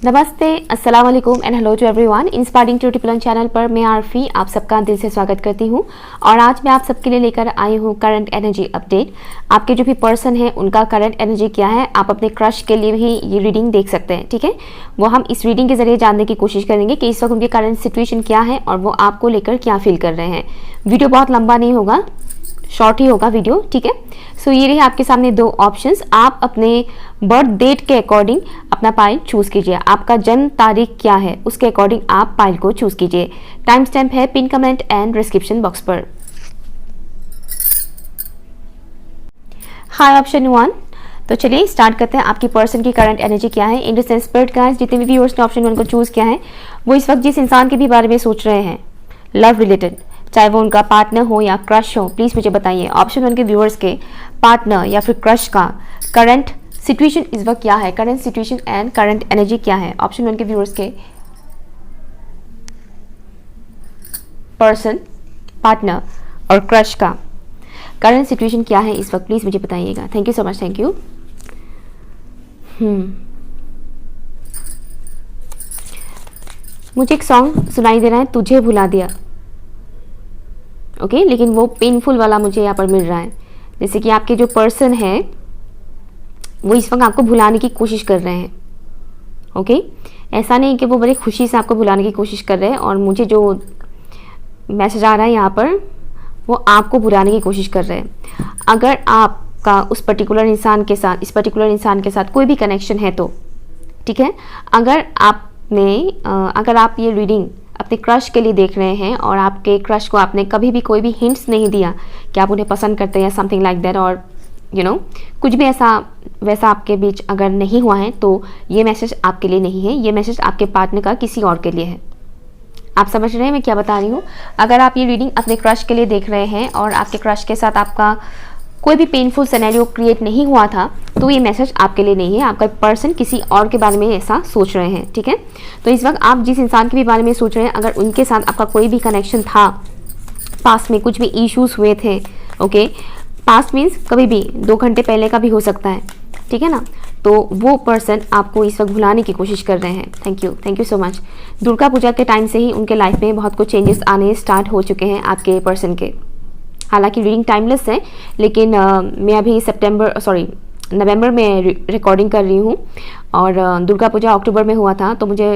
नमस्ते, अस्सलाम वालेकुम and hello to everyone. Inspiring to टिपलन चैनल पर मैं आरफी आप सबका दिल से स्वागत करती हूँ और आज मैं आप सबके लिए लेकर आई हूँ करंट एनर्जी अपडेट। आपके जो भी पर्सन है उनका करंट एनर्जी क्या है, आप अपने क्रश के लिए भी ये रीडिंग देख सकते हैं, ठीक है। वो हम इस रीडिंग के जरिए जानने की कोशिश करेंगे कि इस वक्त उनकी करंट सिचुएशन क्या है और वो आपको लेकर क्या फील कर रहे हैं। वीडियो बहुत लंबा नहीं होगा, शॉर्ट ही होगा वीडियो, ठीक है। सो ये रहे आपके सामने दो ऑप्शंस। आप अपने बर्थ डेट के अकॉर्डिंग अपना पाइल चूज कीजिए। आपका जन्म तारीख क्या है उसके अकॉर्डिंग आप पाइल को चूज कीजिए। टाइम स्टैम्प है pin comment and description box पर। हाय ऑप्शन 1। तो चलिए स्टार्ट करते हैं। आपकी पर्सन की करंट एनर्जी क्या है in the sense spirit guys, जितने भी व्यूअर्स ने ऑप्शन 1 को चूज किया है वो इस वक्त जिस इंसान के भी बारे में सोच रहे हैं लव रिलेटेड, चाहे वो उनका पार्टनर हो या क्रश हो, प्लीज मुझे बताइए। ऑप्शन 1 के व्यूअर्स के पार्टनर या फिर क्रश का करंट सिचुएशन इस वक्त क्या है, current situation and current energy क्या है। ऑप्शन 1 के व्यूअर्स के पर्सन, पार्टनर और क्रश का करंट सिचुएशन क्या है इस वक्त, प्लीज मुझे बताइएगा। Thank you so much, thank you. मुझे एक सॉन्ग सुनाई दे रहा है, तुझे भुला दिया, ओके लेकिन वो पेनफुल वाला मुझे यहाँ पर मिल रहा है। जैसे कि आपके जो पर्सन है वो इस वक्त आपको भुलाने की कोशिश कर रहे हैं, ओके। ऐसा नहीं कि वो बड़े खुशी से आपको भुलाने की कोशिश कर रहे हैं, और मुझे जो मैसेज आ रहा है यहाँ पर वो आपको भुलाने की कोशिश कर रहे हैं। अगर आपका उस पर्टिकुलर इंसान के साथ, इस पर्टिकुलर इंसान के साथ कोई भी कनेक्शन है तो ठीक है। अगर आप ये रीडिंग अपने क्रश के लिए देख रहे हैं और आपके क्रश को आपने कभी भी कोई भी हिंट्स नहीं दिया कि आप उन्हें पसंद करते हैं या समथिंग लाइक दैट, और कुछ भी ऐसा वैसा आपके बीच अगर नहीं हुआ है तो ये मैसेज आपके लिए नहीं है, ये मैसेज आपके पार्टनर का किसी और के लिए है। आप समझ रहे हैं मैं क्या बता रही हूँ। अगर आप ये रीडिंग अपने क्रश के लिए देख रहे हैं और आपके क्रश के साथ आपका कोई भी पेनफुल सिनेरियो क्रिएट नहीं हुआ था तो ये मैसेज आपके लिए नहीं है। आपका पर्सन किसी और के बारे में ऐसा सोच रहे हैं, ठीक है। तो इस वक्त आप जिस इंसान के भी बारे में सोच रहे हैं, अगर उनके साथ आपका कोई भी कनेक्शन था, पास्ट में कुछ भी इश्यूज हुए थे, ओके, पास्ट मीन्स कभी भी 2 घंटे पहले का भी हो सकता है, ठीक है ना, तो वो पर्सन आपको इस वक्त भुलाने की कोशिश कर रहे हैं। Thank you so much. Durga Puja के टाइम से ही उनके लाइफ में बहुत कुछ चेंजेस आने स्टार्ट हो चुके हैं आपके पर्सन के। हालांकि रीडिंग टाइमलेस है, लेकिन मैं अभी नवंबर में रिकॉर्डिंग कर रही हूँ और दुर्गा पूजा अक्टूबर में हुआ था, तो मुझे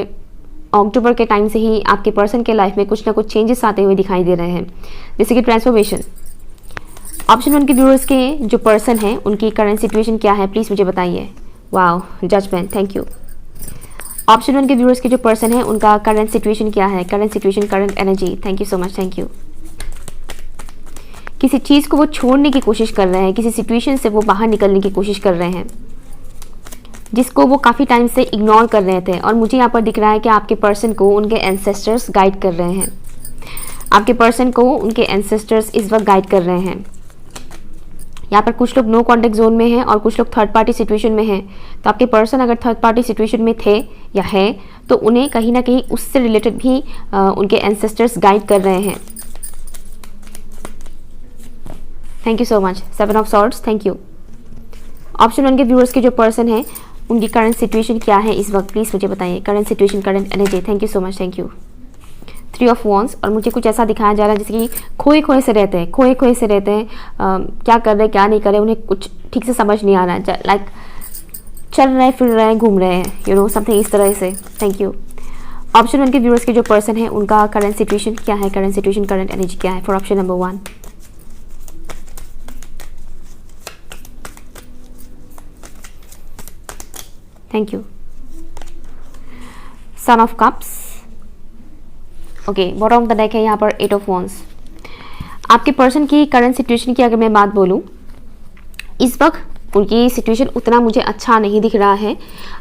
अक्टूबर के टाइम से ही आपके पर्सन के लाइफ में कुछ ना कुछ चेंजेस आते हुए दिखाई दे रहे हैं, जैसे कि ट्रांसफॉर्मेशन। ऑप्शन 1 के व्यूअर्स के जो पर्सन है उनकी करंट सिचुएशन क्या है, प्लीज़ मुझे बताइए। Wow, judgment, thank you. Option 1 के व्यूअर्स के जो पर्सन है उनका करंट सिचुएशन क्या है, current situation, current energy. Thank you so much, thank you. किसी चीज़ को वो छोड़ने की कोशिश कर रहे हैं, किसी सिचुएशन से वो बाहर निकलने की कोशिश कर रहे हैं जिसको वो काफ़ी टाइम से इग्नोर कर रहे थे, और मुझे यहाँ पर दिख रहा है कि आपके पर्सन को उनके एंसेस्टर्स गाइड कर रहे हैं। आपके पर्सन को उनके एंसेस्टर्स इस वक्त गाइड कर रहे हैं। यहाँ पर कुछ लोग नो कॉन्टेक्ट जोन में हैं और कुछ लोग थर्ड पार्टी सिचुएशन में हैं। तो आपके पर्सन अगर थर्ड पार्टी सिचुएशन में थे या है तो उन्हें कहीं ना कहीं उससे रिलेटेड भी उनके एंसेस्टर्स गाइड कर रहे हैं। Thank you so much. 7 of swords, thank you. Option 1 के व्यूअर्स के जो पर्सन है उनकी करंट सिचुएशन क्या है इस वक्त, प्लीज़ मुझे बताइए। Current situation, current energy. Thank you so much, thank you. 3 of wands, और मुझे कुछ ऐसा दिखाया जा रहा है जैसे कि खोए से रहते हैं, क्या कर रहे हैं क्या नहीं कर रहे, उन्हें कुछ ठीक से समझ नहीं आ रहा है, लाइक चल रहे हैं, फिर रहे हैं, घूम रहे हैं, समथिंग इस तरह से। Thank you. ऑप्शन 1 के व्यूअर्स के जो पर्सन है उनका करंट सिचुएशन क्या है, करंट सिचुएशन, करंट एनर्जी क्या है for option number 1। Thank you. Son of cups, okay, bottom of the deck है यहाँ पर 8 ऑफ वॉन्ड्स। आपके पर्सन की करंट सिचुएशन की अगर मैं बात बोलूँ, इस वक्त उनकी सिचुएशन उतना मुझे अच्छा नहीं दिख रहा है।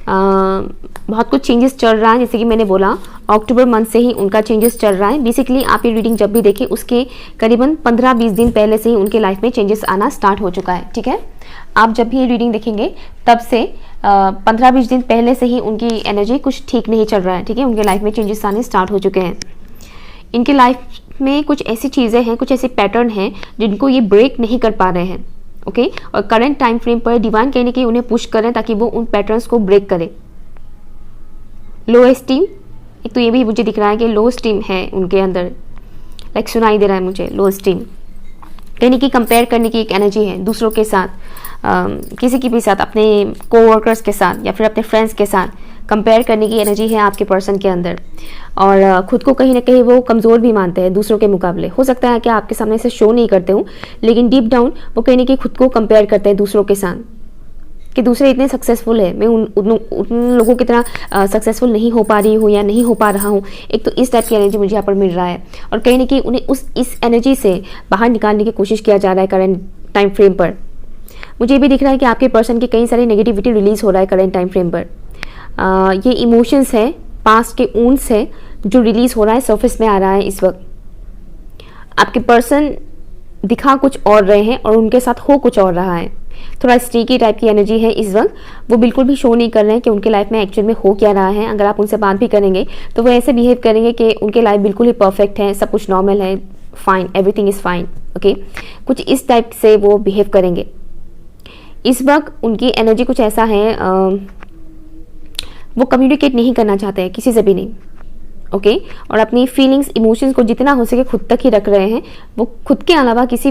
बहुत कुछ चेंजेस चल रहा है, जैसे कि मैंने बोला अक्टूबर मंथ से ही उनका चेंजेस चल रहा है। बेसिकली आप ये रीडिंग जब भी देखें उसके करीबन 15-20 दिन पहले से ही उनके लाइफ में चेंजेस आना स्टार्ट हो चुका है, ठीक है। आप जब भी ये रीडिंग देखेंगे तब से 15-20 दिन पहले से ही उनकी एनर्जी कुछ ठीक नहीं चल रहा है, ठीक है। उनके लाइफ में चेंजेस आने स्टार्ट हो चुके हैं। इनके लाइफ में कुछ ऐसी चीज़ें हैं, कुछ ऐसे पैटर्न हैं जिनको ये ब्रेक नहीं कर पा रहे हैं, ओके। और करंट टाइम फ्रेम पर डिवाइन कहने की उन्हें पुश करें ताकि वो उन पैटर्न्स को ब्रेक करें। लो एस्टीम, एक तो ये भी मुझे दिख रहा है कि लो एस्टीम है उनके अंदर, लाइक सुनाई दे रहा है मुझे लो एस्टीम कहने की, कंपेयर करने की एक एनर्जी है दूसरों के साथ, किसी के भी साथ, अपने कोवर्कर्स के साथ या फिर अपने फ्रेंड्स के साथ कंपेयर करने की एनर्जी है आपके पर्सन के अंदर। और खुद को कहीं ना कहीं वो कमज़ोर भी मानते हैं दूसरों के मुकाबले। हो सकता है कि आपके सामने से शो नहीं करते हूँ, लेकिन डीप डाउन वो कहीं ना कहीं खुद को कंपेयर करते हैं दूसरों के साथ कि दूसरे इतने सक्सेसफुल है, मैं उन लोगों की तरह सक्सेसफुल नहीं हो पा रही हूँ या नहीं हो पा रहा हूँ। एक तो इस टाइप की एनर्जी मुझे यहाँ पर मिल रहा है और कहीं ना कहीं उन्हें इस एनर्जी से बाहर निकालने की कोशिश किया जा रहा है करंट टाइम फ्रेम पर। मुझे ये भी दिख रहा है कि आपके पर्सन की कई सारी नेगेटिविटी रिलीज हो रहा है करंट टाइम फ्रेम पर। ये इमोशंस है, पास्ट के ऊंस है जो रिलीज हो रहा है, सरफेस में आ रहा है इस वक्त। आपके पर्सन दिखा कुछ और रहे हैं और उनके साथ हो कुछ और रहा है। थोड़ा स्टीकी टाइप की एनर्जी है इस वक्त। वो बिल्कुल भी शो नहीं कर रहे हैं कि उनके लाइफ में एक्चुअल में हो क्या रहा है। अगर आप उनसे बात भी करेंगे तो वो ऐसे बिहेव करेंगे कि उनके लाइफ बिल्कुल ही परफेक्ट है, सब कुछ नॉर्मल है, fine, everything is fine, okay. कुछ इस टाइप से वो बिहेव करेंगे इस वक्त। उनकी एनर्जी कुछ ऐसा है, वो कम्युनिकेट नहीं करना चाहते हैं किसी से भी नहीं, ओके। और अपनी फीलिंग्स, इमोशंस को जितना हो सके खुद तक ही रख रहे हैं। वो खुद के अलावा किसी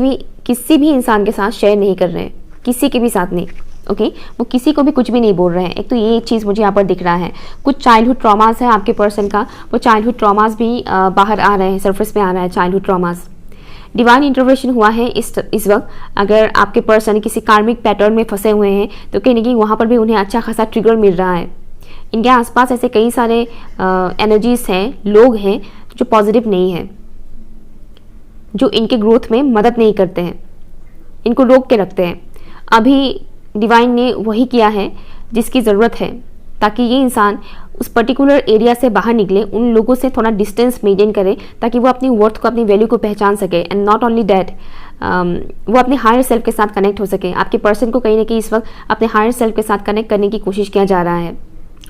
भी इंसान के साथ शेयर नहीं कर रहे हैं, किसी के भी साथ नहीं, ओके। वो किसी को भी कुछ भी नहीं बोल रहे हैं। एक तो ये चीज़ मुझे यहाँ पर दिख रहा है। कुछ चाइल्डहुड ट्रॉमास है आपके पर्सन का, वो चाइल्डहुड ट्रॉमास भी बाहर आ रहे हैं, सरफेस में आ रहा है चाइल्डहुड ट्रॉमास। डिवाइन इंटरवेंशन हुआ है इस वक्त। अगर आपके पर्सन किसी कार्मिक पैटर्न में फंसे हुए हैं तो कहीं ना कहीं वहाँ पर भी उन्हें अच्छा खासा ट्रिगर मिल रहा है। इनके आसपास ऐसे कई सारे एनर्जीज हैं, लोग हैं जो पॉजिटिव नहीं है, जो इनके ग्रोथ में मदद नहीं करते हैं, इनको रोक के रखते हैं। अभी डिवाइन ने वही किया है जिसकी ज़रूरत है ताकि ये इंसान उस पर्टिकुलर एरिया से बाहर निकले, उन लोगों से थोड़ा डिस्टेंस मेंटेन करे ताकि वो अपनी वर्थ को, अपनी वैल्यू को पहचान सके। एंड नॉट ओनली दैट, वो अपने हायर सेल्फ के साथ कनेक्ट हो सके। आपके पर्सन को कहीं ना कहीं इस वक्त अपने हायर सेल्फ के साथ कनेक्ट करने की कोशिश किया जा रहा है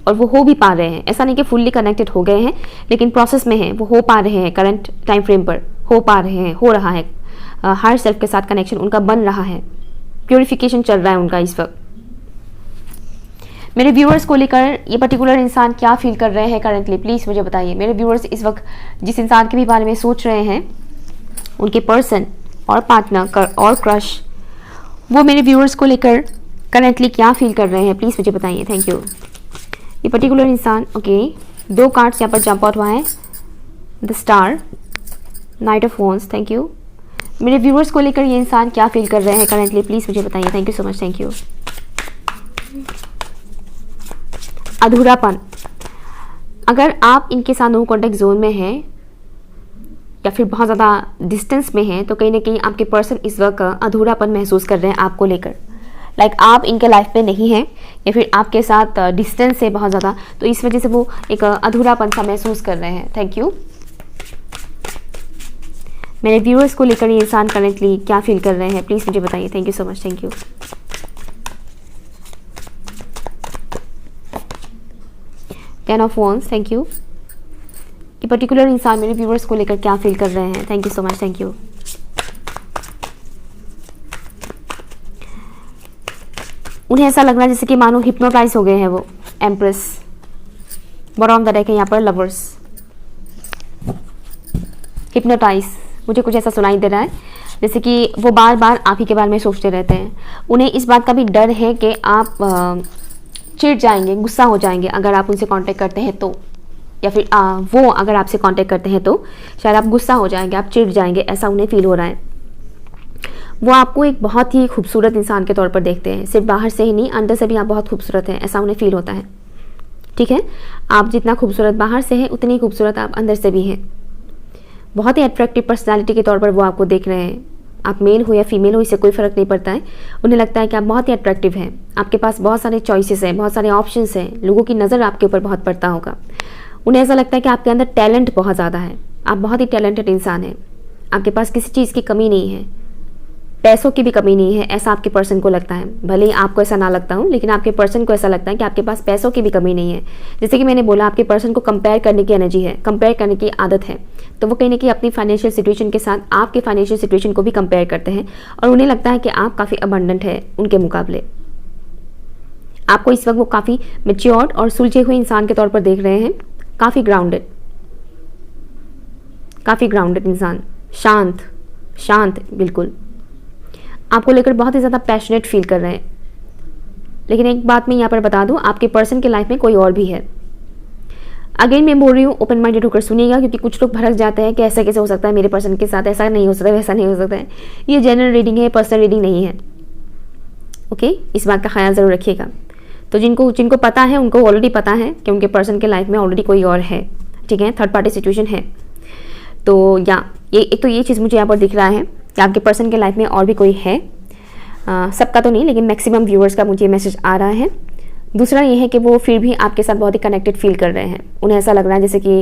और वो हो भी पा रहे हैं। ऐसा नहीं कि फुल्ली कनेक्टेड हो गए हैं, लेकिन प्रोसेस में है, वो हो पा रहे हैं। करंट टाइम फ्रेम पर हो पा रहे हैं, हो रहा है। हायर सेल्फ के साथ कनेक्शन उनका बन रहा है, प्योरिफिकेशन चल रहा है उनका इस वक्त। मेरे व्यूअर्स को लेकर ये पर्टिकुलर इंसान क्या फील कर रहे हैं करंटली, प्लीज़ मुझे बताइए। मेरे व्यूअर्स इस वक्त जिस इंसान के भी बारे में सोच रहे हैं, उनके पर्सन और पार्टनर और क्रश, वो मेरे व्यूअर्स को लेकर करंटली क्या फील कर रहे हैं, प्लीज़ मुझे बताइए। Thank you. ये पर्टिकुलर इंसान, ओके, 2 कार्ड्स यहाँ पर जंप आउट हुआ है, the star, night of wands, thank you. मेरे व्यूअर्स को लेकर ये इंसान क्या फील कर रहे हैं करंटली, प्लीज़ मुझे बताइए। Thank you so much, thank you. अधूरापन, अगर आप इनके साथ नो कॉन्टेक्ट जोन में हैं या फिर बहुत ज़्यादा डिस्टेंस में हैं तो कहीं ना कहीं आपके पर्सन इस वक्त अधूरापन महसूस कर रहे हैं आपको लेकर। लाइक आप इनके लाइफ में नहीं हैं या फिर आपके साथ डिस्टेंस है बहुत ज़्यादा, तो इस वजह से वो एक अधूरापन सा महसूस कर रहे हैं। Thank you. मेरे व्यूअर्स को लेकर ये इंसान करेंटली क्या फील कर रहे हैं, प्लीज़ मुझे बताइए। Thank you so much, thank you. Ten of wands, thank you. ये पर्टिकुलर इंसान मेरे व्यूअर्स को लेकर क्या फील कर रहे हैं, thank you so much, thank you. उन्हें ऐसा लग रहा है जैसे कि मानो हिप्नोटाइज हो गए हैं वो। Empress, bottom of the deck है यहाँ पर, लवर्स, हिप्नोटाइज, मुझे कुछ ऐसा सुनाई दे रहा है जैसे कि वो बार बार आप ही के बारे में सोचते रहते हैं। उन्हें इस बात का भी डर है कि आप चिढ़ जाएंगे, गुस्सा हो जाएंगे अगर आप उनसे कांटेक्ट करते हैं तो, या फिर वो अगर आपसे कांटेक्ट करते हैं तो शायद आप गुस्सा हो जाएंगे, आप चिढ़ जाएंगे, ऐसा उन्हें फील हो रहा है। वो आपको एक बहुत ही खूबसूरत इंसान के तौर पर देखते हैं, सिर्फ बाहर से ही नहीं, अंदर से भी आप बहुत खूबसूरत हैं, ऐसा उन्हें फील होता है। ठीक है, आप जितना खूबसूरत बाहर से हैं उतनी खूबसूरत आप अंदर से भी हैं। बहुत ही अट्रैक्टिव पर्सनालिटी के तौर पर वो आपको देख रहे हैं। आप मेल हो या फीमेल हो, इससे कोई फ़र्क नहीं पड़ता है। उन्हें लगता है कि आप बहुत ही अट्रैक्टिव हैं, आपके पास बहुत सारे चॉइसेस हैं, बहुत सारे ऑप्शंस हैं, लोगों की नज़र आपके ऊपर बहुत पड़ता होगा। उन्हें ऐसा लगता है कि आपके अंदर टैलेंट बहुत ज़्यादा है, आप बहुत ही टैलेंटेड इंसान हैं, आपके पास किसी चीज़ की कमी नहीं है। पैसों की भी कमी नहीं है, ऐसा आपके पर्सन को लगता है। भले ही आपको ऐसा ना लगता हो, लेकिन आपके पर्सन को ऐसा लगता है कि आपके पास पैसों की भी कमी नहीं है। जैसे कि मैंने बोला, आपके पर्सन को कंपेयर करने की एनर्जी है, कंपेयर करने की आदत है। तो वो कहीं ना कहीं अपनी फाइनेंशियल सिचुएशन के साथ आपके फाइनेंशियल सिचुएशन को भी कंपेयर करते हैं और उन्हें लगता है कि आप काफ़ी अबंडेंट है उनके मुकाबले। आपको इस वक्त वो काफ़ी मैच्योर्ड और सुलझे हुए इंसान के तौर पर देख रहे हैं, काफ़ी ग्राउंडेड इंसान, शांत बिल्कुल। आपको लेकर बहुत ही ज़्यादा पैशनेट फील कर रहे हैं। लेकिन एक बात मैं यहाँ पर बता दूँ, आपके पर्सन की लाइफ में कोई और भी है। अगेन मैं बोल रही हूँ, ओपन माइंडेड होकर सुनिएगा, क्योंकि कुछ लोग भड़क जाते हैं कि ऐसा कैसे हो सकता है मेरे पर्सन के साथ, ऐसा नहीं हो सकता, वैसा नहीं हो सकता है। ये जनरल रीडिंग है, पर्सनल रीडिंग नहीं है। ओके, इस बात का ख्याल ज़रूर रखिएगा। तो जिनको पता है उनको ऑलरेडी पता है कि उनके पर्सन के लाइफ में ऑलरेडी कोई और है, ठीक है, थर्ड पार्टी सिचुएशन है। तो ये चीज़ मुझे यहाँ पर दिख रहा है कि आपके पर्सन के लाइफ में और भी कोई है। सबका तो नहीं, लेकिन मैक्सिमम व्यूअर्स का मुझे मैसेज आ रहा है। दूसरा ये है कि वो फिर भी आपके साथ बहुत ही कनेक्टेड फील कर रहे हैं। उन्हें ऐसा लग रहा है जैसे कि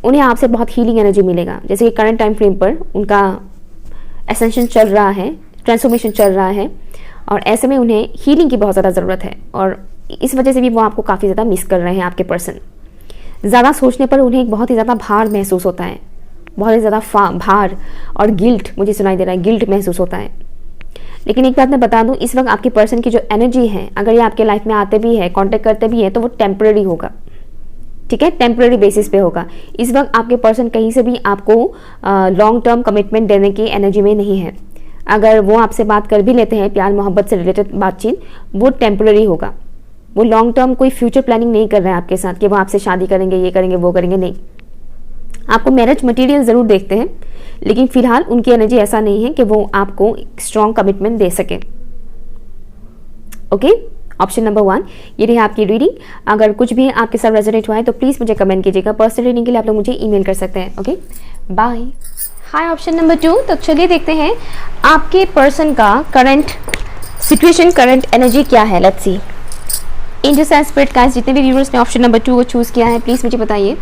उन्हें आपसे बहुत हीलिंग एनर्जी मिलेगा। जैसे कि करंट टाइम फ्रेम पर उनका एसेंशन चल रहा है, ट्रांसफॉर्मेशन चल रहा है, और ऐसे में उन्हें हीलिंग की बहुत ज़्यादा ज़रूरत है। और इस वजह से भी वो आपको काफ़ी ज़्यादा मिस कर रहे हैं। आपके पर्सन ज़्यादा सोचने पर उन्हें एक बहुत ही ज़्यादा भार महसूस होता है, बहुत ही ज़्यादा भार और गिल्ट मुझे सुनाई दे रहा है, गिल्ट महसूस होता है। लेकिन एक बात मैं बता दूं, इस वक्त आपके पर्सन की जो एनर्जी है, अगर ये आपके लाइफ में आते भी है, कांटेक्ट करते भी है, तो वो टेम्पररी होगा, ठीक है, टेम्पररी बेसिस पे होगा। इस वक्त आपके पर्सन कहीं से भी आपको लॉन्ग टर्म कमिटमेंट देने की एनर्जी में नहीं है। अगर वो आपसे बात कर भी लेते हैं, प्यार मोहब्बत से रिलेटेड बातचीत, वो टेम्पररी होगा। वो लॉन्ग टर्म कोई फ्यूचर प्लानिंग नहीं कर रहे हैं आपके साथ कि वो आपसे शादी करेंगे, ये करेंगे, वो करेंगे, नहीं। आपको मैरिज मटेरियल ज़रूर देखते हैं, लेकिन फिलहाल उनकी एनर्जी ऐसा नहीं है कि वो आपको स्ट्रॉन्ग कमिटमेंट दे सके। ओके, ऑप्शन नंबर 1 ये रही आपकी रीडिंग। अगर कुछ भी आपके साथ रेजोनेट हुआ है तो प्लीज़ मुझे कमेंट कीजिएगा। पर्सनल रीडिंग के लिए आप लोग मुझे ईमेल कर सकते हैं। Okay, bye. Hi, option number 2। तो चलिए देखते हैं आपके पर्सन का करंट सिचुएशन, करंट एनर्जी क्या है। Let's see. Angels and spirit guys, जितने भी व्यूअर्स ने ऑप्शन नंबर 2 को चूज़ किया है, प्लीज़ मुझे बताइए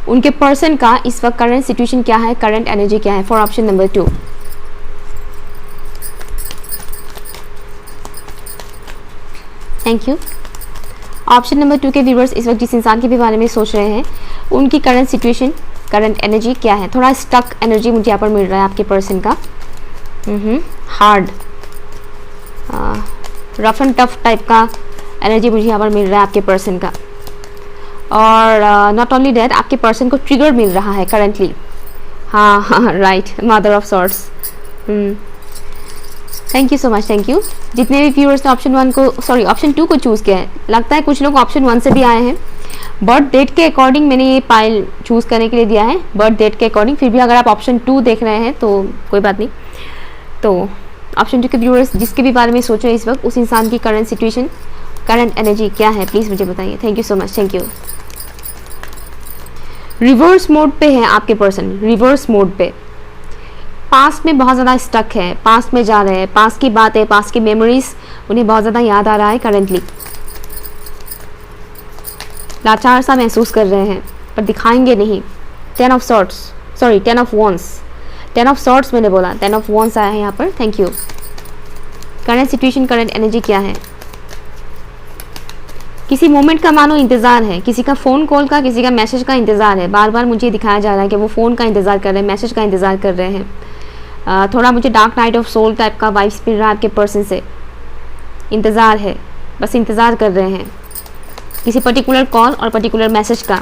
उनके पर्सन का इस वक्त करंट सिचुएशन क्या है, करंट एनर्जी क्या है for option number 2। Thank you. Option number 2 के व्यूअर्स इस वक्त जिस इंसान के भी बारे में सोच रहे हैं, उनकी करंट सिचुएशन, करंट एनर्जी क्या है। थोड़ा स्टक एनर्जी मुझे यहाँ पर मिल रहा है आपके पर्सन का। Hard, rough and tough type का एनर्जी मुझे यहाँ पर मिल रहा है आपके पर्सन का। और नॉट ओनली डैट, आपके पर्सन को ट्रिगर मिल रहा है करेंटली। हाँ, right, mother of sorts. Thank you so much, thank you. जितने भी व्यूअर्स ने ऑप्शन 2 को चूज़ किया है, लगता है कुछ लोग ऑप्शन 1 से भी आए हैं। बर्थ डेट के अकॉर्डिंग मैंने ये पाइल चूज़ करने के लिए दिया है, बर्थ डेट के अकॉर्डिंग। फिर भी अगर आप ऑप्शन 2 देख रहे हैं तो कोई बात नहीं। तो ऑप्शन 2 के व्यूअर्स जिसके भी बारे में सोच रहे हैं इस वक्त, उस इंसान की करंट सिचुएशन, करंट एनर्जी क्या है, प्लीज़ मुझे बताइए। Thank you so much, thank you. Reverse mode पे है आपके पर्सन, रिवर्स मोड पे। पास्ट में बहुत ज़्यादा स्टक है, पास्ट में जा रहे हैं, पास्ट की बातें, पास्ट की मेमोरीज उन्हें बहुत ज़्यादा याद आ रहा है करेंटली। लाचार सा महसूस कर रहे हैं पर दिखाएंगे नहीं। 10 ऑफ वॉन्ड्स, 10 ऑफ सॉर्ट्स मैंने बोला, 10 ऑफ वॉन्ड्स आया है यहाँ पर। Thank you. Current situation, current energy क्या है। किसी मोमेंट का मानो इंतज़ार है, किसी का फ़ोन कॉल का, किसी का मैसेज का इंतज़ार है। बार बार मुझे दिखाया जा रहा है कि वो फ़ोन का इंतज़ार कर रहे हैं, मैसेज का इंतज़ार कर रहे हैं। थोड़ा मुझे dark night of soul type का वाइब्स मिल रहा है आपके पर्सन से। इंतज़ार है, बस इंतज़ार कर रहे हैं किसी पर्टिकुलर कॉल और पर्टिकुलर मैसेज का।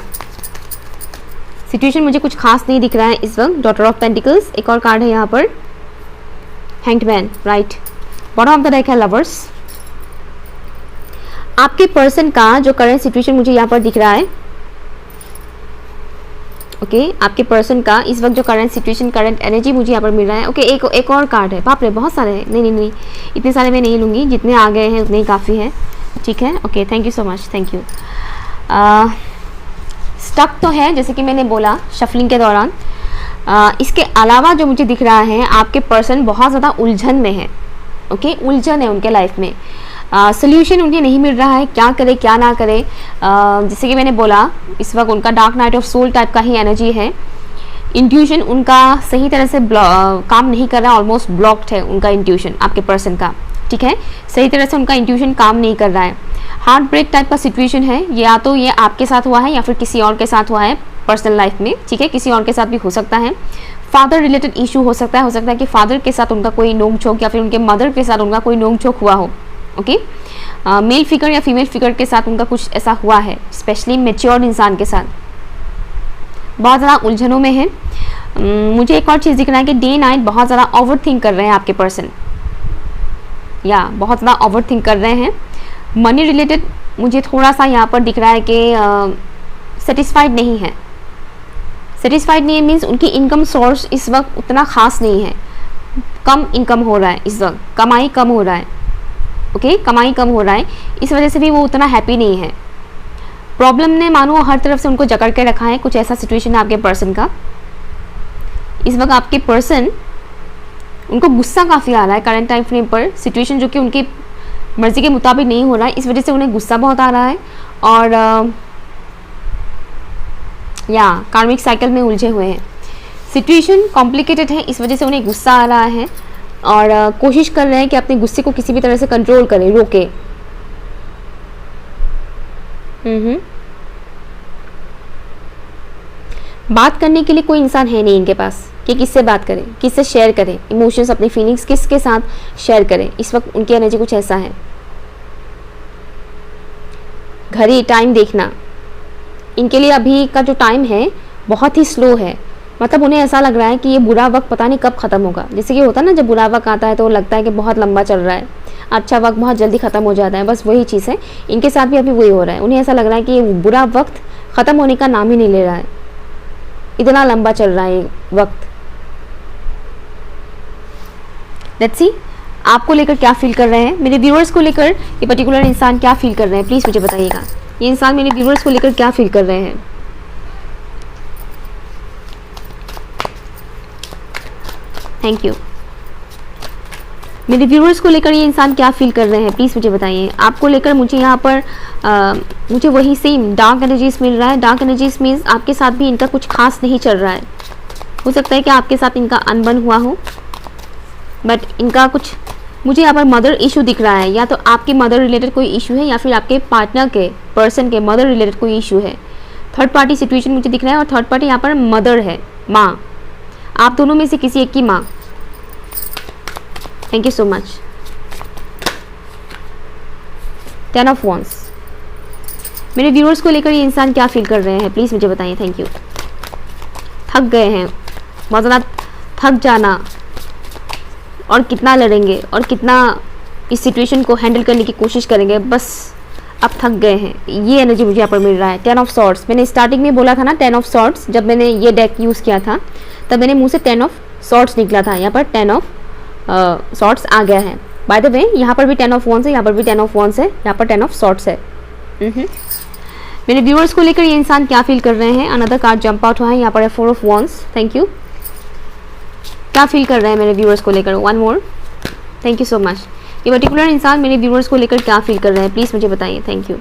सिचुएशन मुझे कुछ खास नहीं दिख रहा है इस वक्त। डॉटर ऑफ पेंटिकल्स, एक और कार्ड है यहाँ पर, hanged man, right. Bottom of the deck है लवर्स। आपके पर्सन का जो करंट सिचुएशन मुझे यहाँ पर दिख रहा है, ओके, आपके पर्सन का इस वक्त जो करंट सिचुएशन, करंट एनर्जी मुझे यहाँ पर मिल रहा है। ओके, एक और कार्ड है। बाप रे, बहुत सारे हैं। नहीं, इतने सारे मैं नहीं लूँगी, जितने आ गए हैं उतने ही काफ़ी है। ठीक है, okay, thank you so much, thank you. Stuck तो है, जैसे कि मैंने बोला शफलिंग के दौरान। इसके अलावा जो मुझे दिख रहा है, आपके पर्सन बहुत ज़्यादा उलझन में है। ओके, उलझन है उनके लाइफ में। सोल्यूशन उन्हें नहीं मिल रहा है, क्या करे क्या ना करे। जैसे कि मैंने बोला, इस वक्त उनका dark night of soul type का ही एनर्जी है। इंट्यूशन उनका सही तरह से काम नहीं कर रहा है, ऑलमोस्ट ब्लॉक्ड है उनका इंट्यूशन आपके पर्सन का, ठीक है, सही तरह से उनका इंट्यूशन काम नहीं कर रहा है। हार्ट ब्रेक टाइप का सिचुएशन है, या तो ये आपके साथ हुआ है या फिर किसी और के साथ हुआ है पर्सनल लाइफ में, ठीक है, किसी और के साथ भी हो सकता है। फादर रिलेटेड इशू हो सकता है कि फादर के साथ उनका कोई नोक झोंक या फिर उनके मदर के साथ उनका कोई नोक झोंक हुआ हो, ओके। मेल फिगर या फीमेल फिगर के साथ उनका कुछ ऐसा हुआ है, स्पेशली मेच्योर्ड इंसान के साथ, बहुत ज़्यादा उलझनों में है। मुझे एक और चीज़ दिख रहा है कि डे नाइट बहुत ज़्यादा ओवर थिंक कर रहे हैं आपके पर्सन, या बहुत ज़्यादा ओवर थिंक कर रहे हैं। मनी रिलेटेड मुझे थोड़ा सा यहाँ पर दिख रहा है कि सेटिस्फाइड नहीं है। सेटिस्फाइड नहीं है मीन्स उनकी इनकम सोर्स इस वक्त उतना खास नहीं है, कम इनकम हो रहा है इस वक्त, कमाई कम हो रहा है, ओके, कमाई कम हो रहा है, इस वजह से भी वो उतना हैप्पी नहीं है। प्रॉब्लम ने मानो हर तरफ से उनको जकड़ के रखा है, कुछ ऐसा सिचुएशन है आपके पर्सन का। इस वक्त आपके पर्सन, उनको गुस्सा काफ़ी आ रहा है करंट टाइम फ्रेम पर, सिचुएशन जो कि उनकी मर्जी के मुताबिक नहीं हो रहा है, इस वजह से उन्हें गुस्सा बहुत आ रहा है और या कार्मिक साइकिल में उलझे हुए हैं। सिचुएशन कॉम्प्लिकेटेड है, इस वजह से उन्हें गुस्सा आ रहा है और कोशिश कर रहे हैं कि अपने गुस्से को किसी भी तरह से कंट्रोल करें, रोके। बात करने के लिए कोई इंसान है नहीं इनके पास कि किससे बात करें, किससे शेयर करें इमोशंस, अपनी फीलिंग्स किसके साथ शेयर करें। इस वक्त उनकी एनर्जी कुछ ऐसा है। घड़ी टाइम देखना, इनके लिए अभी का जो टाइम है बहुत ही स्लो है, मतलब उन्हें ऐसा लग रहा है कि ये बुरा वक्त पता नहीं कब ख़त्म होगा। जैसे कि होता है ना, जब बुरा वक्त आता है तो लगता है कि बहुत लंबा चल रहा है, अच्छा वक्त बहुत जल्दी ख़त्म हो जाता है, बस वही चीज़ है इनके साथ भी अभी वही हो रहा है। उन्हें ऐसा लग रहा है कि ये बुरा वक्त ख़त्म होने का नाम ही नहीं ले रहा है, इतना लंबा चल रहा है ये वक्त। लेट्स सी आपको लेकर क्या फील कर रहे हैं, मेरे व्यूअर्स को लेकर ये पर्टिकुलर इंसान क्या फील कर रहे हैं, प्लीज़ मुझे बताइएगा। ये इंसान मेरे व्यूअर्स को लेकर क्या फील कर रहे हैं। Thank you. मेरे व्यूअर्स को लेकर ये इंसान क्या फील कर रहे हैं, प्लीज़ मुझे बताइए। आपको लेकर मुझे यहाँ पर मुझे वही सेम डार्क एनर्जीज मिल रहा है। डार्क एनर्जीज मीन्स आपके साथ भी इनका कुछ खास नहीं चल रहा है। हो सकता है कि आपके साथ इनका अनबन हुआ हो, बट इनका कुछ मुझे यहाँ पर मदर इशू दिख रहा है, या तो आपके मदर रिलेटेड कोई इशू है या फिर आपके पार्टनर के पर्सन के मदर रिलेटेड कोई इशू है। थर्ड पार्टी सिचुएशन मुझे दिख रहा है और थर्ड पार्टी यहाँ पर मदर है, माँ, आप दोनों में से किसी एक की माँ। Thank you so much. 10 of wands. मेरे व्यूअर्स को लेकर ये इंसान क्या फील कर रहे हैं, प्लीज़ मुझे बताइए। Thank you. थक गए हैं, बहुत ज़्यादा थक जाना, और कितना लड़ेंगे और कितना इस सिचुएशन को हैंडल करने की कोशिश करेंगे, बस अब थक गए हैं, ये एनर्जी मुझे यहाँ पर मिल रहा है। 10 ऑफ सॉर्ड्स, मैंने स्टार्टिंग में बोला था ना 10 ऑफ सॉर्ड्स, जब मैंने ये डेक यूज़ किया था तब मैंने मुंह से 10 ऑफ सॉर्ड्स निकला था, यहाँ पर 10 ऑफ सॉर्ड्स आ गया है। बाय द वे यहाँ पर भी 10 ऑफ वॉन्ड्स है, यहाँ पर भी 10 ऑफ वॉन्ड्स है, यहाँ पर 10 ऑफ सॉर्ड्स है। मेरे व्यूअर्स को लेकर ये इंसान क्या फील कर रहे हैं। अनदर कार्ड जंप आउट हुआ है, यहाँ पर है 4 ऑफ वॉन्ड्स। Thank you. क्या फील कर रहे हैं मेरे व्यूअर्स को लेकर। One more. Thank you so much. ये पर्टिकुलर इंसान मेरे व्यूअर्स को लेकर क्या फील कर रहे हैं, प्लीज़ मुझे बताइए। Thank you.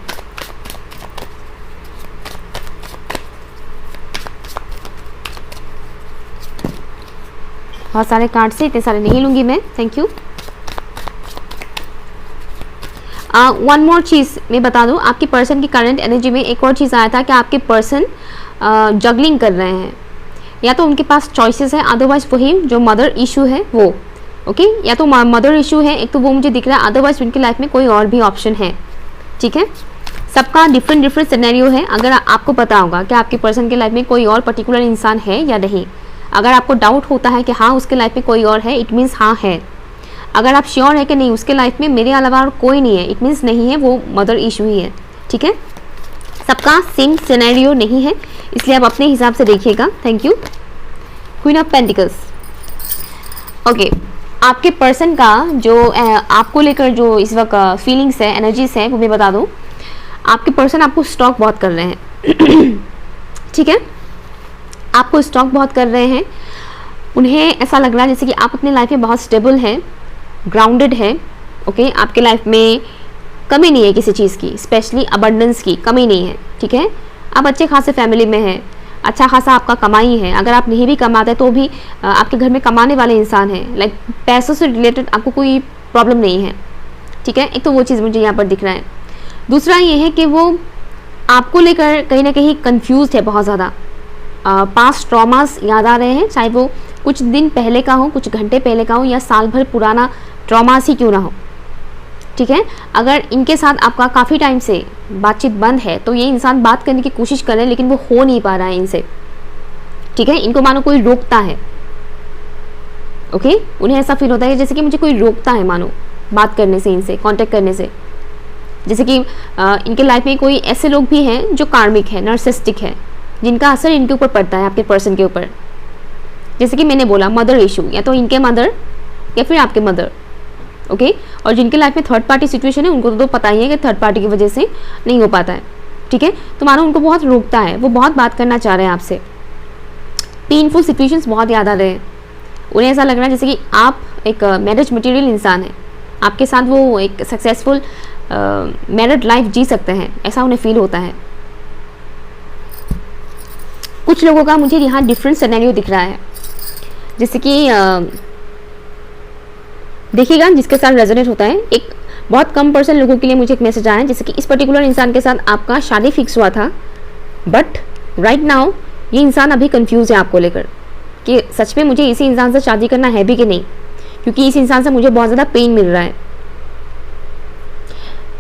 बहुत सारे कार्ड से, इतने सारे नहीं लूँगी मैं। Thank you. वन मोर चीज़ मैं बता दूँ, आपके पर्सन की करंट एनर्जी में एक और चीज़ आया था कि आपके पर्सन जगलिंग कर रहे हैं, या तो उनके पास चॉइसेस है, अदरवाइज वही जो मदर इशू है वो, ओके, या तो मदर इशू है एक तो वो मुझे दिख रहा है, अदरवाइज उनकी लाइफ में कोई और भी ऑप्शन है। ठीक है, सबका डिफरेंट सिनेरियो है। अगर आपको पता होगा कि आपके पर्सन के लाइफ में कोई और पर्टिकुलर इंसान है या नहीं, अगर आपको डाउट होता है कि हाँ उसके लाइफ में कोई और है, इट मीन्स हाँ है। अगर आप श्योर है कि नहीं उसके लाइफ में मेरे अलावा और कोई नहीं है, इट मीन्स नहीं है, वो मदर इशू ही है। ठीक है, सबका सेम सिनेरियो नहीं है, इसलिए आप अपने हिसाब से देखिएगा। Thank you. Queen of pentacles. Okay, आपके पर्सन का जो आपको लेकर जो इस वक्त फीलिंग्स है, एनर्जीज है, वो मैं बता दूं। आपके पर्सन आपको स्टॉक बहुत कर रहे हैं। ठीक है, आपको स्टॉक बहुत कर रहे हैं। उन्हें ऐसा लग रहा है जैसे कि आप अपनी लाइफ में बहुत स्टेबल हैं, ग्राउंडेड है। ओके, आपके लाइफ में कमी नहीं है किसी चीज़ की, स्पेशली अबंडेंस की कमी नहीं है। ठीक है, आप अच्छे खासे फैमिली में हैं, अच्छा खासा आपका कमाई है, अगर आप नहीं भी कमाते तो भी आपके घर में कमाने वाले इंसान हैं, लाइक पैसों से रिलेटेड आपको कोई प्रॉब्लम नहीं है, ठीक है। एक तो वो चीज़ मुझे यहाँ पर दिख रहा है। दूसरा ये है कि वो आपको लेकर कहीं ना कहीं कंफ्यूज है बहुत ज़्यादा, पास्ट ट्रॉमास याद आ रहे हैं, चाहे वो कुछ दिन पहले का हो, कुछ घंटे पहले का हो, या साल भर पुराना ट्रॉमास ही क्यों ना हो, ठीक है। अगर इनके साथ आपका काफ़ी टाइम से बातचीत बंद है तो ये इंसान बात करने की कोशिश कर रहे हैं लेकिन वो हो नहीं पा रहा है इनसे, ठीक है। इनको मानो कोई रोकता है, ओके। उन्हें ऐसा फील होता है जैसे कि मुझे कोई रोकता है मानो बात करने से, इनसे कांटेक्ट करने से। जैसे कि इनके लाइफ में कोई ऐसे लोग भी हैं जो कार्मिक है, नार्सिसिस्टिक है, जिनका असर इनके ऊपर पड़ता है, आपके पर्सन के ऊपर। जैसे कि मैंने बोला मदर इशू, या तो इनके मदर या फिर आपके मदर, ओके। और जिनके लाइफ में थर्ड पार्टी सिचुएशन है उनको तो पता ही है कि थर्ड पार्टी की वजह से नहीं हो पाता है, ठीक है। तो मानो उनको बहुत रोकता है, वो बहुत बात करना चाह रहे हैं आपसे, पेनफुल सिचुएशंस बहुत याद आ रहे हैं। उन्हें ऐसा लग रहा है जैसे कि आप एक मैरिज मटेरियल इंसान है, आपके साथ वो एक सक्सेसफुल मैरिड लाइफ जी सकते हैं, ऐसा उन्हें फील होता है। कुछ लोगों का मुझे यहाँ डिफरेंट सिनेरियो दिख रहा है, जैसे कि देखिएगा जिसके साथ रेजोनेट होता है। एक बहुत कम परसेंट लोगों के लिए मुझे एक मैसेज आया है, जैसे कि इस पर्टिकुलर इंसान के साथ आपका शादी फिक्स हुआ था, बट राइट नाउ ये इंसान अभी कंफ्यूज है आपको लेकर कि सच में मुझे इसी इंसान से शादी करना है भी कि नहीं, क्योंकि इस इंसान से मुझे बहुत ज़्यादा पेन मिल रहा है।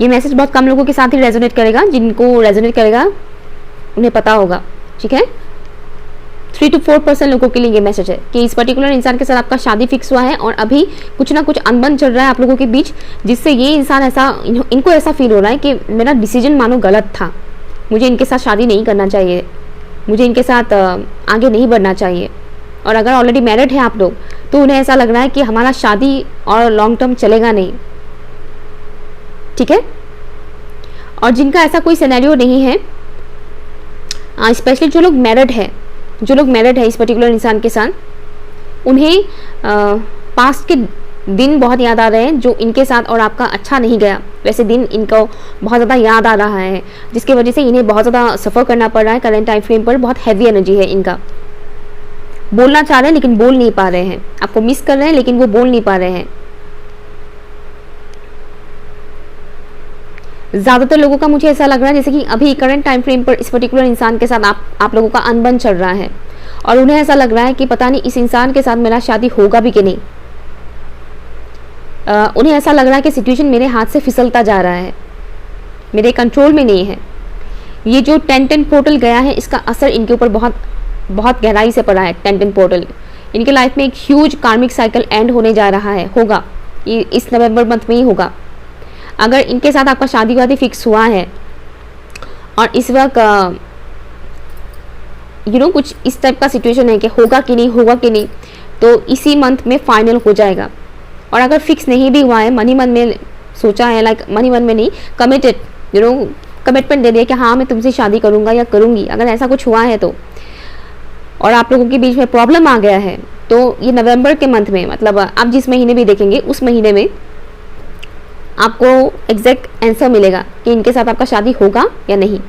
ये मैसेज बहुत कम लोगों के साथ ही रेजोनेट करेगा, जिनको रेजोनेट करेगा उन्हें पता होगा, ठीक है। 3 to 4% लोगों के लिए ये मैसेज है कि इस पर्टिकुलर इंसान के साथ आपका शादी फिक्स हुआ है और अभी कुछ ना कुछ अनबन चल रहा है आप लोगों के बीच, जिससे ये इंसान ऐसा इनको ऐसा फील हो रहा है कि मेरा डिसीजन मानो गलत था, मुझे इनके साथ शादी नहीं करना चाहिए, मुझे इनके साथ आगे नहीं बढ़ना चाहिए। और अगर ऑलरेडी मैरिड है आप लोग तो उन्हें ऐसा लग रहा है कि हमारा शादी और लॉन्ग टर्म चलेगा नहीं, ठीक है। और जिनका ऐसा कोई सिनेरियो नहीं है, स्पेशली जो लोग मैरिड है इस पर्टिकुलर इंसान के साथ, उन्हें पास्ट के दिन बहुत याद आ रहे हैं जो इनके साथ और आपका अच्छा नहीं गया। वैसे दिन इनको बहुत ज़्यादा याद आ रहा है, जिसकी वजह से इन्हें बहुत ज़्यादा सफ़र करना पड़ रहा है। करंट टाइम फ्रेम पर बहुत हैवी एनर्जी है इनका, बोलना चाह रहे हैं लेकिन बोल नहीं पा रहे हैं, आपको मिस कर रहे हैं लेकिन वो बोल नहीं पा रहे हैं। ज़्यादातर लोगों का मुझे ऐसा लग रहा है जैसे कि अभी करंट टाइम फ्रेम पर इस पर्टिकुलर इंसान के साथ आप लोगों का अनबन चल रहा है और उन्हें ऐसा लग रहा है कि पता नहीं इस इंसान के साथ मेरा शादी होगा भी कि नहीं। उन्हें ऐसा लग रहा है कि सिचुएशन मेरे हाथ से फिसलता जा रहा है, मेरे कंट्रोल में नहीं है। ये जो 10-10 पोर्टल गया है इसका असर इनके ऊपर बहुत बहुत गहराई से पड़ा है। 10-10 पोर्टल इनके लाइफ में एक ह्यूज कार्मिक साइकिल एंड होने जा रहा है, होगा ये इस नवंबर मंथ में ही होगा। अगर इनके साथ आपका शादी वादी फिक्स हुआ है और इस वक्त कुछ इस टाइप का सिचुएशन है कि होगा कि नहीं, तो इसी मंथ में फाइनल हो जाएगा। और अगर फिक्स नहीं भी हुआ है, मन में सोचा है, लाइक मन में नहीं, कमिटेड कमिटमेंट दे दिया कि हाँ मैं तुमसे शादी करूँगा या करूँगी, अगर ऐसा कुछ हुआ है तो, और आप लोगों के बीच में प्रॉब्लम आ गया है, तो ये नवंबर के मंथ में, मतलब आप जिस महीने भी देखेंगे उस महीने में आपको एग्जैक्ट आंसर मिलेगा कि इनके साथ आपका शादी होगा या नहीं।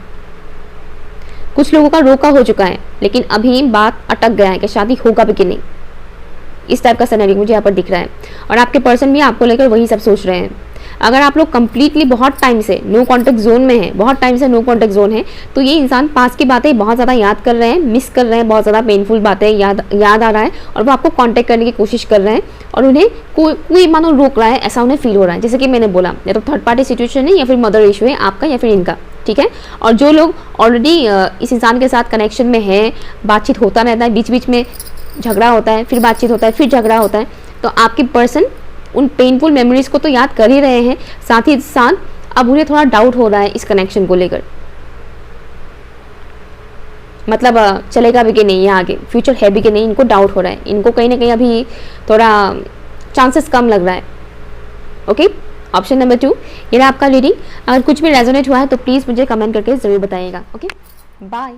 कुछ लोगों का रोका हो चुका है लेकिन अभी बात अटक गया है कि शादी होगा भी कि नहीं। इस टाइप का सिनेरियो मुझे यहाँ पर दिख रहा है और आपके पर्सन भी आपको लेकर वही सब सोच रहे हैं। अगर आप लोग कंप्लीटली बहुत टाइम से नो कॉन्टेक्ट जोन में है, तो ये इंसान पास की बातें बहुत ज़्यादा याद कर रहे हैं, मिस कर रहे हैं, बहुत ज़्यादा पेनफुल बातें याद आ रहा है और वो आपको कांटेक्ट करने की कोशिश कर रहे हैं और उन्हें कोई मानो रोक रहा है, ऐसा उन्हें फील हो रहा है। जैसे कि मैंने बोला, या तो थर्ड पार्टी सिचुएशन है या फिर मदर इशू है आपका या फिर इनका, ठीक है। और जो लोग ऑलरेडी इस इंसान के साथ कनेक्शन में है, बातचीत होता रहता है, बीच बीच में झगड़ा होता है, फिर बातचीत होता है, फिर झगड़ा होता है, तो आपके पर्सन उन पेनफुल मेमोरीज को तो याद कर ही रहे हैं, साथ ही साथ अब उन्हें थोड़ा डाउट हो रहा है इस कनेक्शन को लेकर, मतलब चलेगा भी कि नहीं, ये आगे फ्यूचर है भी कि नहीं, इनको डाउट हो रहा है। इनको कहीं ना कहीं अभी थोड़ा चांसेस कम लग रहा है। ओके, ऑप्शन नंबर 2 ये रहा आपका रीडिंग। अगर कुछ भी रेजोनेट हुआ है तो प्लीज़ मुझे कमेंट करके ज़रूर बताइएगा। Okay, bye.